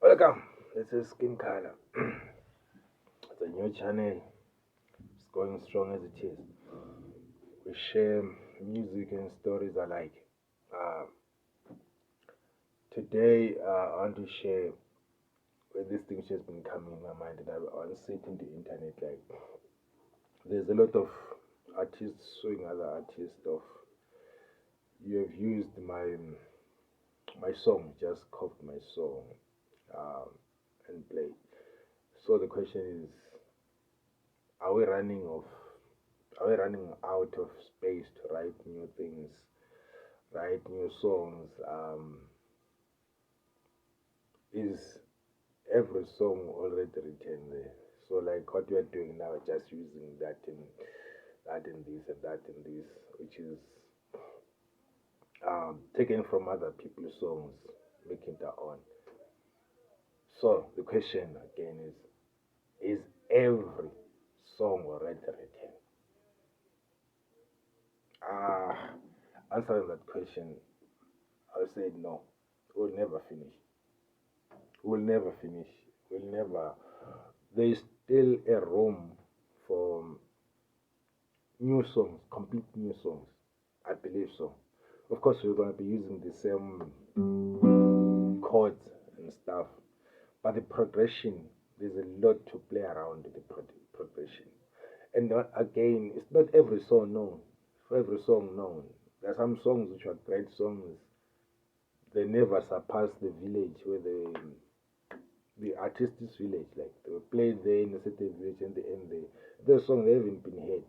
Welcome. This is Skin Color. It's a new channel. It's going strong as it is. We share music and stories alike. Uh, Today, I want to share when this thing has been coming in my mind, and I was sitting the internet. Like, there's a lot of artists showing other artists of you have used my song, just copied my song, um, and played. So the question is, are we running of are we running out of space to write new things, write new songs? Is every song already written there? So like what we are doing now, just using that and this and that and this, which is taken from other people's songs, making their own. So the question again is every song already written? Ah, answering that question, I'll say no. We'll never finish. We'll never finish. We'll never. There is still a room for new songs, complete new songs. I believe so. Of course, we're going to be using the same chords and stuff, but the progression, there's a lot to play around with the progression. And again, it's not every song known. For every song known, there are some songs which are great songs. They never surpass the village where the artist's village. Like they were played there in a certain village and they end there. Those songs they haven't been heard.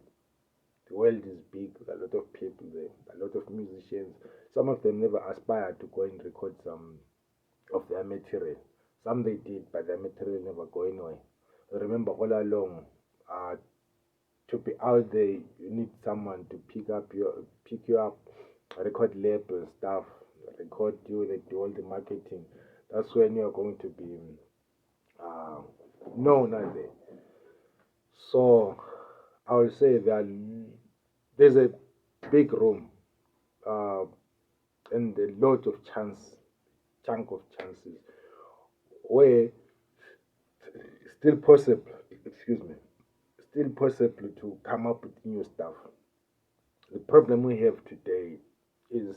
The world is big, with a lot of people there, a lot of musicians. Some of them never aspired to go and record some of their material. Some they did, but their material never go anywhere. Remember all along, to be out there, you need someone to pick you up, record label stuff, record you, they do all the marketing. That's when you're going to be uh, known out there. So I will say that there's a big room uh, and a lot of chunk of chances where still possible, excuse me, still possible to come up with new stuff. The problem we have today is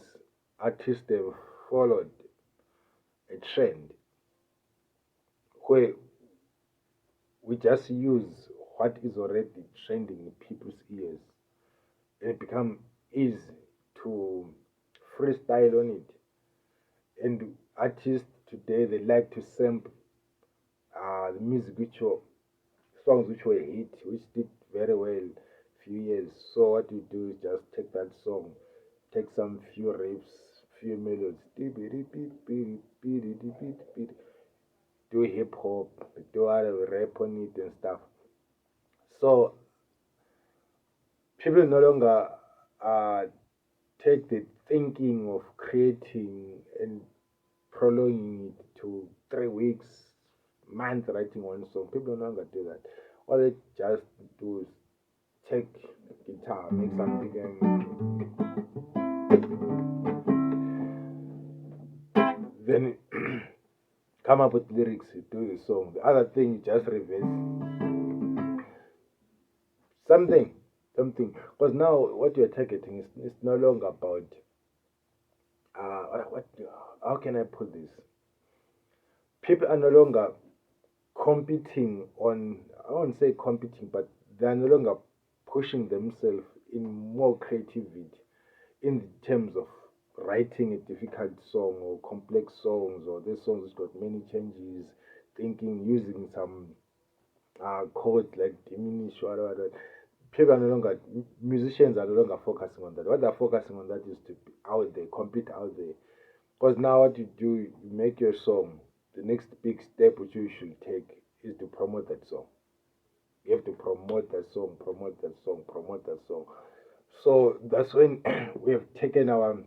artists have followed a trend where we just use what is already trending in people's ears and it becomes easy to freestyle on it. And artists today they like to sample the music which were songs which were hit, which did very well few years. So what you do is just take that song, take some few riffs, few melodies, do hip hop, do other rap on it and stuff. So people no longer take the thinking of creating and prolonging it to 3 weeks, month writing one song. People no longer do that. All they just do is take guitar, make something, and then come up with lyrics, do the song. The other thing, just reverse something, something. Because now what you're targeting is no longer about what. How can I put this? People are no longer competing on. I won't say competing, but they are no longer pushing themselves in more creativity in terms of writing a difficult song or complex songs or these songs got many changes, thinking using some chords like diminish whatever. People are no longer musicians are no longer focusing on that. What they're focusing on that is to be out there, compete out there. Because now what you do, you make your song. The next big step which you should take is to promote that song. You have to promote that song, promote that song, promote that song. So that's when we have taken our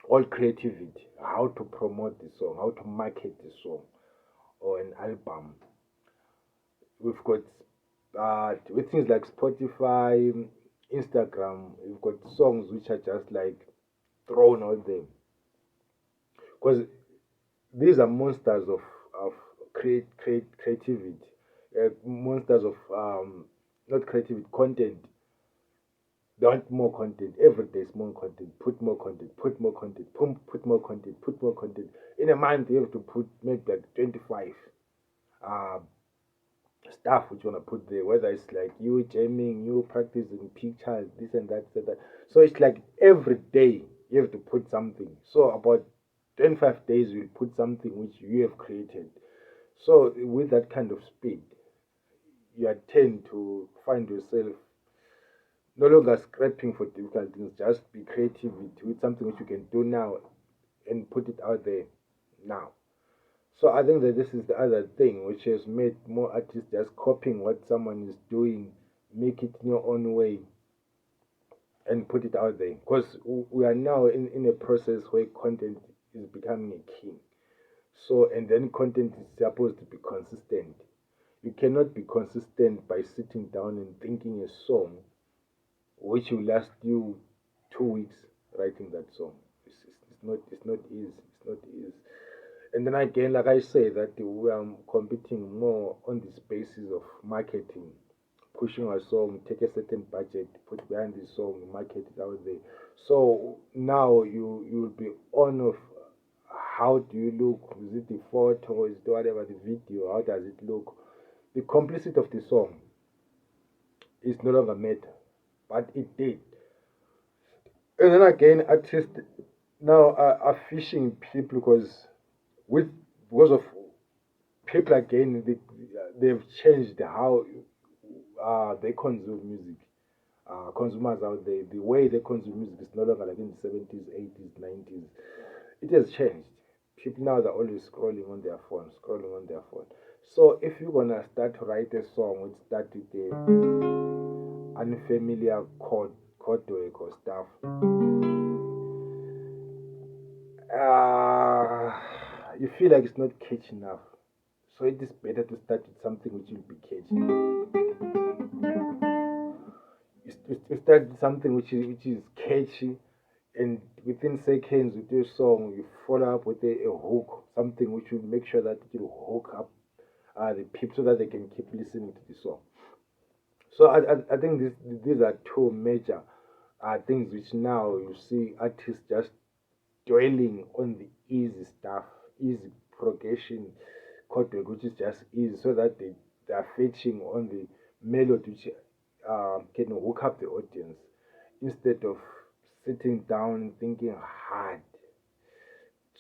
all creativity, how to promote the song, how to market the song or an album. We've got with things like Spotify, Instagram, we've got songs which are just like thrown out there because these are monsters of creativity, monsters of not creativity, content. They want more content. Every day is more content. Put more content. Put more content. Put more content. Put more content. In a month, you have to put maybe like 25 uh, stuff which you want to put there. Whether it's like you jamming, you practicing pictures, this and that, that, that. So it's like every day you have to put something. So about 25 days, you'll put something which you have created. So with that kind of speed, you tend to find yourself no longer scraping for difficult things. Just be creative with something which you can do now and put it out there now. So I think that this is the other thing which has made more artists just copying what someone is doing, make it in your own way and put it out there. Because we are now in a process where content is becoming a king. So and then content is supposed to be consistent. You cannot be consistent by sitting down and thinking a song which will last you 2 weeks writing that song. It's not easy. It's not easy. And then again, like I say, that we are competing more on the basis of marketing, pushing our song, take a certain budget, put behind the song, market it out there. So now you'll be on of how do you look? Is it the photo? Is it whatever the video? How does it look? The complicity of the song is no longer matter, but it did. And then again, artists now are fishing people with because of people again they've changed how they consume music. Consumers out there, the way they consume music is no longer like in the 70s, 80s, 90s. It has changed. People now are always scrolling on their phone, scrolling on their phone. So if you're gonna start to write a song, which start with a unfamiliar chord work or stuff, you feel like it's not catchy enough. So it is better to start with something which will be catchy. You start with something which is catchy, and within seconds with your song, you follow up with a hook, something which will make sure that it will hook up the people so that they can keep listening to the song. So I think these are two major things which now you see artists just dwelling on the easy stuff, easy progression chord work, which is just easy, so that they are fetching on the melody which can hook up the audience instead of sitting down and thinking hard,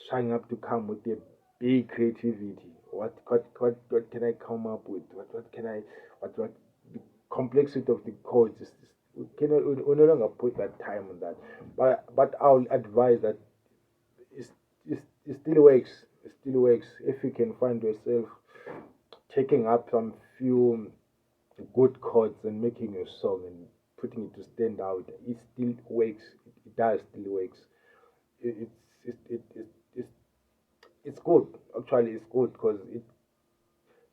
trying up to come with a big creativity. What can I come up with? What can I what the complexity of the chords is we no longer put that time on that. But I'll advise that it still works. It still works if you can find yourself taking up some few good chords and making a song and putting it to stand out. It still works. It does still works. It, it's it, it, it's it's good. Actually, it's good because it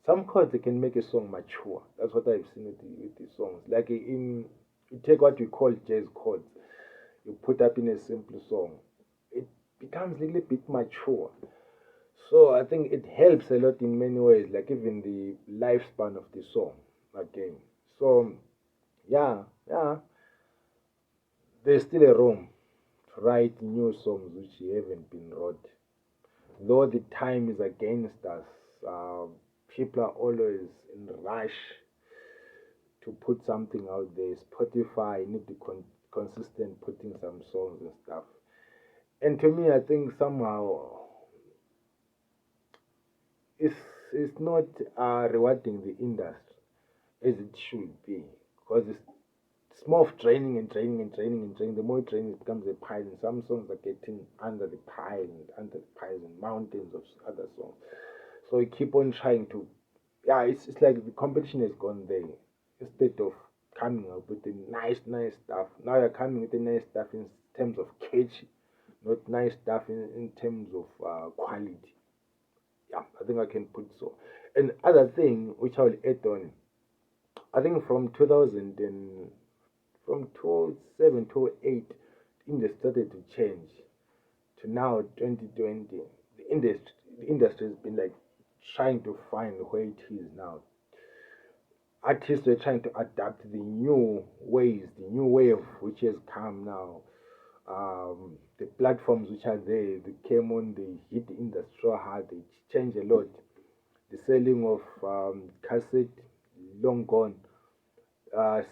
some chords they can make a song mature. That's what I've seen with the songs. Like in you take what we call jazz chords, you put up in a simple song, it becomes a little bit mature. So I think it helps a lot in many ways, like even the lifespan of the song again. So yeah, yeah, there's still a room to write new songs which haven't been wrote. Though the time is against us, people are always in rush to put something out there. Spotify need to consistent putting some songs and stuff. And to me, I think somehow it's it's not rewarding the industry as it should be because it's more of training and training and training and training. The more training it becomes a pile, and some songs are getting under the pile and under the piles and mountains of other songs. So we keep on trying to, yeah, it's like the competition has gone there. instead of coming up with the nice stuff. Now you're coming with the nice stuff in terms of catchy, not nice stuff in terms of quality. Yeah, I think I can put so. And other thing which I will add on, I think from 2000 and from 2007 to 8, the industry started to change to now 2020. The industry has been like trying to find where it is now. Artists were trying to adapt the new ways, the new wave which has come now. The platforms which are there, they came on, they hit the industry so hard, they changed a lot. The selling of cassette, long gone.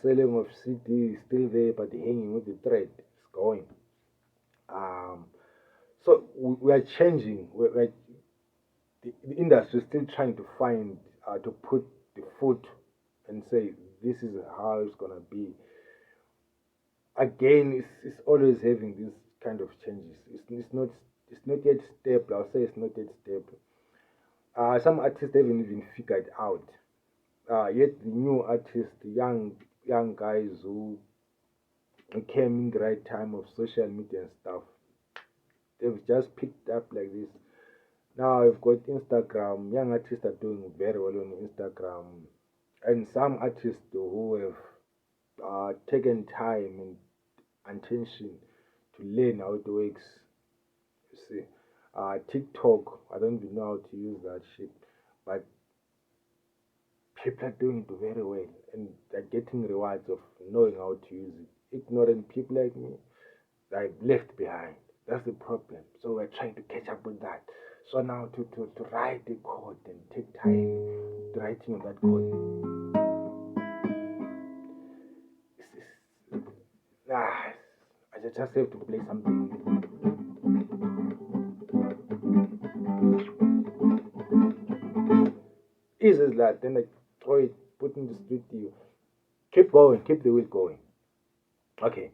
Selling of CD is still there, but the hanging with the thread is going. Um, so we are changing. The industry is still trying to find, to put the foot and say, this is how it's going to be. Again, it's always having these kind of changes. It's not yet stable. I'll say it's not yet stable. Some artists haven't even figured out. Yet the new artists, the young guys who came in the right time of social media and stuff, they've just picked up like this. Now I've got Instagram. Young artists are doing very well on Instagram, and some artists who have taken time and attention to learn how it works. You see, TikTok. I don't even know how to use that shit, but people are doing it very well, and they're getting rewards of knowing how to use it. Ignorant people like me, they're left behind. That's the problem. So we're trying to catch up with that. So now to write the code and take time writing of that code. I just have to play something. Easy as that. Then I throw it, put in the studio. Keep going, keep the wheel going. Okay.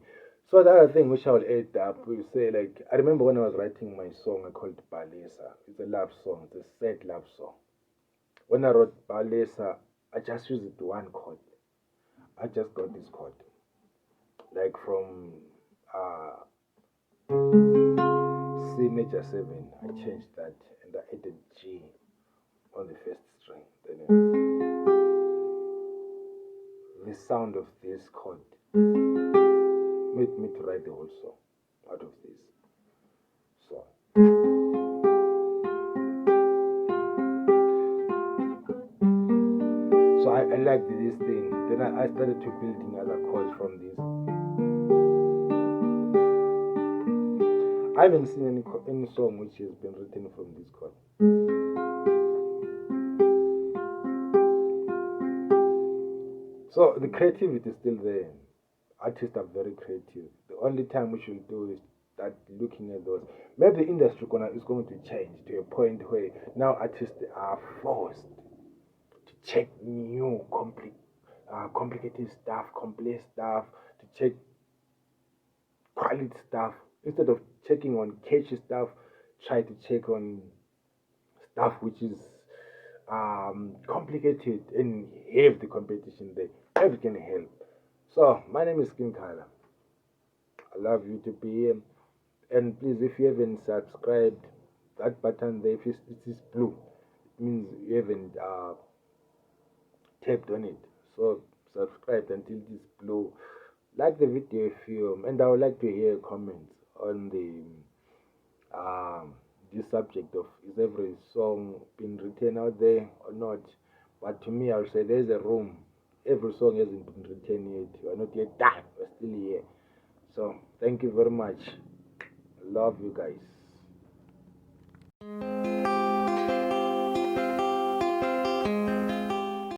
So the other thing which I will add up, we say like I remember when I was writing my song I called Balesa. It's a love song, it's a sad love song. When I wrote Balesa, I just used it one chord. I just got this chord. Like from C major 7, I changed that and I added G on the first string. Then the sound of this chord made me to write the whole song out of this. So I liked this thing. Then I started to building other chords from this. I haven't seen any song which has been written from this chord. So the creativity is still there. Artists are very creative. The only time we should do is start looking at those. Maybe the industry is going to change to a point where now artists are forced to check new complicated stuff, complex stuff, to check quality stuff. Instead of checking on catchy stuff, try to check on stuff which is complicated and have the competition there. Maybe can help. So my name is Skin Color. I love you to be here. And please, if you haven't subscribed, that button there, if it is blue, it means you haven't tapped on it. So subscribe until it is blue. Like the video film, and I would like to hear comments on the this subject of is every song been written out there or not. But to me, I would say there's a room. Every song hasn't been written yet. We are not yet done. We're still here. So thank you very much. Love you guys.